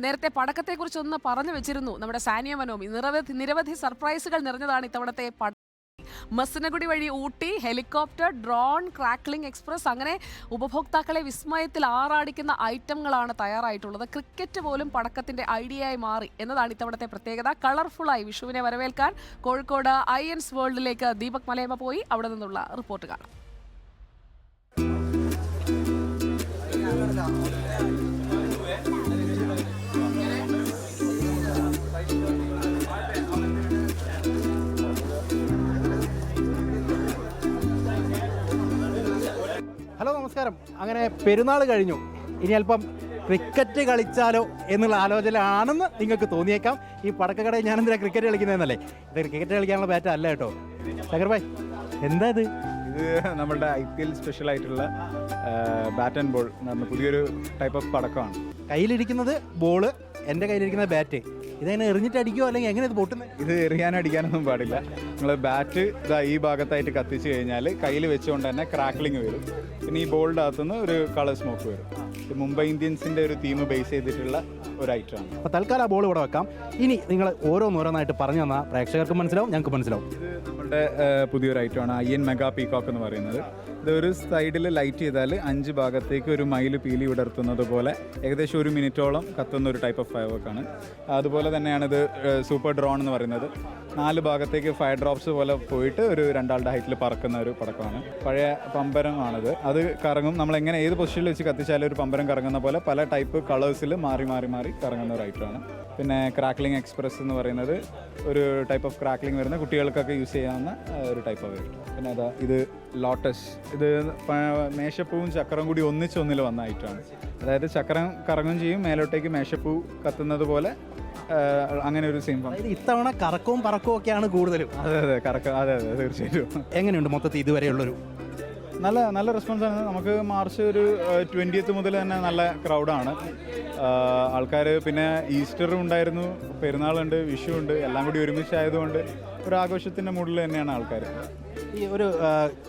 നേരത്തെ പടക്കത്തെക്കുറിച്ചൊന്ന് പറഞ്ഞു വെച്ചിരുന്നു നമ്മുടെ സാനിയ മനോമി. നിരവധി സർപ്രൈസുകൾ നിറഞ്ഞതാണ് ഇത്തവണത്തെ മസനഗുഡി വഴി Ooty, helicopter, drone, crackling express, അങ്ങനെ ഉപഭോക്താക്കളെ വിസ്മയത്തിൽ ആറാടിക്കുന്ന ഐറ്റങ്ങളാണ് തയ്യാറായിട്ടുള്ളത്. ക്രിക്കറ്റ് പോലും പടക്കത്തിന്റെ ഐഡിയയായി മാറി എന്നതാണ് ഇത്തവണത്തെ പ്രത്യേകത. കളർഫുള്ളായി വിഷുവിനെ വരവേൽക്കാൻ കോഴിക്കോട് ഐഎൻസ് വേൾഡിലേക്ക് ദീപക് മലയമ്മ പോയി. അവിടെ നിന്നുള്ള റിപ്പോർട്ട് കാണാം. ഹലോ, നമസ്കാരം. അങ്ങനെ പെരുന്നാൾ കഴിഞ്ഞു, ഇനി അല്പം ക്രിക്കറ്റ് കളിച്ചാലോ എന്നുള്ള ആലോചന ആണെന്ന് നിങ്ങൾക്ക് തോന്നിയേക്കാം. ഈ പടക്കക്കടയിൽ ഞാൻ എന്തിനാണ് ക്രിക്കറ്റ് കളിക്കുന്നതെന്നല്ലേ? ഇത് ക്രിക്കറ്റ് കളിക്കാനുള്ള ബാറ്റ് അല്ല കേട്ടോ. ശങ്കർ ഭായ്, എന്താ ഇത്? ഇത് നമ്മളുടെ IPL സ്പെഷ്യൽ ആയിട്ടുള്ള ബാറ്റ് ആൻഡ് ബോൾ എന്ന് പറഞ്ഞ പുതിയൊരു ടൈപ്പ് ഓഫ് പടക്കമാണ്. കയ്യിലിരിക്കുന്നത് ബോള്, എൻ്റെ കയ്യിലിരിക്കുന്ന ബാറ്റ്. ഇതെങ്ങനെ എറിഞ്ഞിട്ട് അടിക്കുമോ അല്ലെങ്കിൽ എങ്ങനെ ഇത് പൊട്ടുന്നത്? ഇത് എറിയാനും അടിക്കാനൊന്നും പാടില്ല. നിങ്ങൾ ബാറ്റ് ഇതാ ഈ ഭാഗത്തായിട്ട് കത്തിച്ച് കഴിഞ്ഞാൽ കയ്യിൽ വെച്ചുകൊണ്ട് തന്നെ ക്രാക്ലിംഗ് വരും. പിന്നെ ഈ ബോളിൻ്റെ അകത്തുനിന്ന് ഒരു കളർ സ്മോക്ക് വരും. ഇത് മുംബൈ ഇന്ത്യൻസിൻ്റെ ഒരു തീം ബേസ് ചെയ്തിട്ടുള്ള ഒരു ഐറ്റമാണ്. അപ്പോൾ തൽക്കാലം ആ ബോൾ ഇവിടെ വെക്കാം. ഇനി നിങ്ങൾ ഓരോന്നോരോന്നായിട്ട് പറഞ്ഞു തന്നാൽ പ്രേക്ഷകർക്ക് മനസ്സിലാവും, ഞങ്ങൾക്ക് മനസ്സിലാവും. ഇത് നമ്മുടെ പുതിയൊരു ഐറ്റമാണ് IN മെഗാ പീകോക്ക് എന്ന് പറയുന്നത്. ഇതൊരു സൈഡിൽ ലൈറ്റ് ചെയ്താൽ 5 ഭാഗത്തേക്ക് ഒരു മയിൽ പീലി വിടർത്തുന്നത് പോലെ ഏകദേശം 1 മിനിറ്റോളം കത്തുന്ന ഒരു ടൈപ്പ് ഓഫ് ഫയർ വർക്കാണ്. അതുപോലെ തന്നെയാണിത് സൂപ്പർ ഡ്രോൺ എന്ന് പറയുന്നത്. 4 ഭാഗത്തേക്ക് ഫയർ ഡ്രോപ്സ് പോലെ പോയിട്ട് ഒരു 2 ആളുടെ ഹൈറ്റിൽ പറക്കുന്ന ഒരു പടക്കമാണ്. പഴയ പമ്പരമാണിത്. അത് കറങ്ങും. നമ്മളെങ്ങനെ ഏത് പൊസിഷനിൽ വെച്ച് കത്തിച്ചാലും ഒരു പമ്പരം കറങ്ങുന്ന പോലെ പല ടൈപ്പ് കളേഴ്സിൽ മാറി മാറി മാറി കറങ്ങുന്ന ഒരു ഐറ്റമാണ്. പിന്നെ ക്രാക്ലിംഗ് എക്സ്പ്രസ് എന്ന് പറയുന്നത് ഒരു ടൈപ്പ് ഓഫ് ക്രാക്ലിംഗ് വരുന്ന കുട്ടികൾക്കൊക്കെ യൂസ് ചെയ്യാവുന്ന ഒരു ടൈപ്പ് ഓഫ് ഐറ്റം. പിന്നെ അതാ ഇത് ലോട്ടസ്. ഇത് മേശപ്പൂവും ചക്രം കൂടി ഒന്നിൽ വന്ന ഐറ്റമാണ്. അതായത് ചക്രം കറങ്ങും ചെയ്യും, മേലോട്ടേക്ക് മേശപ്പൂ കത്തുന്നത് പോലെ അങ്ങനെ ഒരു സെയിം. ഇത്തവണ കറക്കവും പറക്കവും ഒക്കെയാണ് കൂടുതലും. അതെ കറക്കം. അതെ തീർച്ചയായിട്ടും. എങ്ങനെയുണ്ട് മൊത്തത്തിൽ ഇതുവരെയുള്ളൊരു? നല്ല റെസ്പോൺസാണ്. നമുക്ക് മാർച്ച് ഒരു 20th മുതൽ തന്നെ നല്ല ക്രൗഡാണ് ആൾക്കാർ. പിന്നെ ഈസ്റ്ററും ഉണ്ടായിരുന്നു, പെരുന്നാളുണ്ട്, വിഷു ഉണ്ട്, എല്ലാം കൂടി ഒരുമിച്ചായതുകൊണ്ട് ഒരു ആഘോഷത്തിൻ്റെ മൂഡിൽ തന്നെയാണ് ആൾക്കാർ. ഈ ഒരു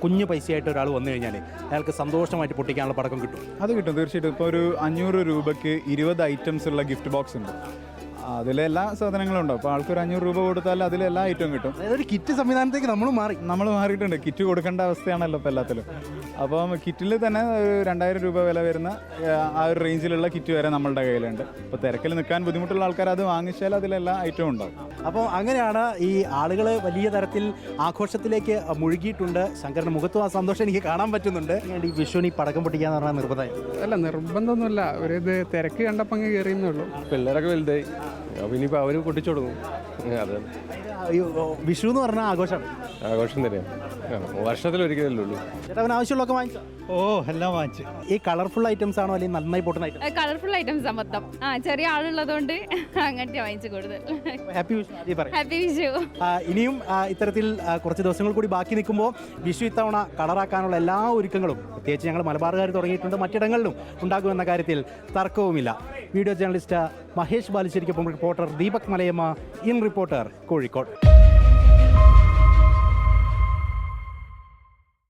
കുഞ്ഞു പൈസയായിട്ട് ഒരാൾ വന്നു കഴിഞ്ഞാൽ അയാൾക്ക് സന്തോഷമായിട്ട് പൊട്ടിക്കാനുള്ള പടക്കം കിട്ടും? അത് കിട്ടും തീർച്ചയായിട്ടും. ഇപ്പോൾ ഒരു 500 രൂപയ്ക്ക് 20 ഐറ്റംസ് ഉള്ള ഗിഫ്റ്റ് ബോക്സ് ഉണ്ട്. അതിലെല്ലാ സാധനങ്ങളും ഉണ്ടാവും. അപ്പോൾ ആൾക്കൊരു 500 രൂപ കൊടുത്താൽ അതിലെല്ലാ ഐറ്റവും കിട്ടും. അതായത് ഒരു കിറ്റ് സംവിധാനത്തേക്ക് നമ്മൾ മാറിയിട്ടുണ്ട്. കിറ്റ് കൊടുക്കേണ്ട അവസ്ഥയാണല്ലോ ഇപ്പോൾ എല്ലാത്തിലും. അപ്പം കിറ്റിൽ തന്നെ 2000 രൂപ വില വരുന്ന ആ ഒരു റേഞ്ചിലുള്ള കിറ്റ് വരെ നമ്മളുടെ കയ്യിലുണ്ട്. അപ്പോൾ തിരക്കിൽ നിൽക്കാൻ ബുദ്ധിമുട്ടുള്ള ആൾക്കാർ അത് വാങ്ങിച്ചാൽ അതിലെല്ലാ ഐറ്റവും ഉണ്ടാവും. അപ്പോൾ അങ്ങനെയാണ് ഈ ആളുകൾ വലിയ തരത്തിൽ ആഘോഷത്തിലേക്ക് മുഴുകിയിട്ടുണ്ട്. ശങ്കറിൻ്റെ മുഖത്തും ആ സന്തോഷം എനിക്ക് കാണാൻ പറ്റുന്നുണ്ട്. ഈ വിഷുവിന് ഈ പടക്കം പൊട്ടിക്കാന്ന് പറഞ്ഞാൽ നിർബന്ധമായി? അല്ല, നിർബന്ധമൊന്നുമില്ല. ഒരു തിരക്ക് കണ്ടപ്പോൾ അങ്ങ് കയറിയെന്നുള്ളൂ. പിള്ളേരൊക്കെ വലുതായി, ഇനിയിപ്പോൾ അവർ പൊട്ടിച്ചു കൊടുക്കും. അതെ, വിഷു എന്ന് പറഞ്ഞാൽ ആഘോഷം തന്നെയാണ്. വർഷത്തിലൊരിക്കലല്ലേ ഉള്ളൂ. ചേട്ടാ, അവന് ആവശ്യമുള്ളതൊക്കെ വാങ്ങിച്ചോ? എല്ലാം വാങ്ങിച്ചു. ഈ കളർഫുൾ ഐറ്റംസ് ആണോ അല്ലെങ്കിൽ നന്നായി പൊട്ടുന്ന ഐറ്റം? കളർഫുൾ ഐറ്റംസ് മൊത്തം. ചെറിയ ആളുള്ളതുകൊണ്ട് അങ്ങനത്തെ വാങ്ങിച്ചു കൂടുതൽ. ഹാപ്പി വിഷു. ഹാപ്പി വിഷു. ഇനിയും ഇത്തരത്തിൽ കുറച്ച് ദിവസങ്ങൾ കൂടി ബാക്കി നിൽക്കുമ്പോൾ വിഷു ഇത്തവണ കളറാക്കാനുള്ള എല്ലാ ഒരുക്കങ്ങളും പ്രത്യേകിച്ച് ഞങ്ങൾ മലബാറുകാർ തുടങ്ങിയിട്ടുണ്ട്, മറ്റിടങ്ങളിലും ഉണ്ടാകുമെന്ന കാര്യത്തിൽ തർക്കവുമില്ല. വീഡിയോ ജേർണലിസ്റ്റ് മഹേഷ് ബാലുശ്ശേരിക്കൊപ്പം reporter Deepak Malayamma, in reporter, Kozhikode.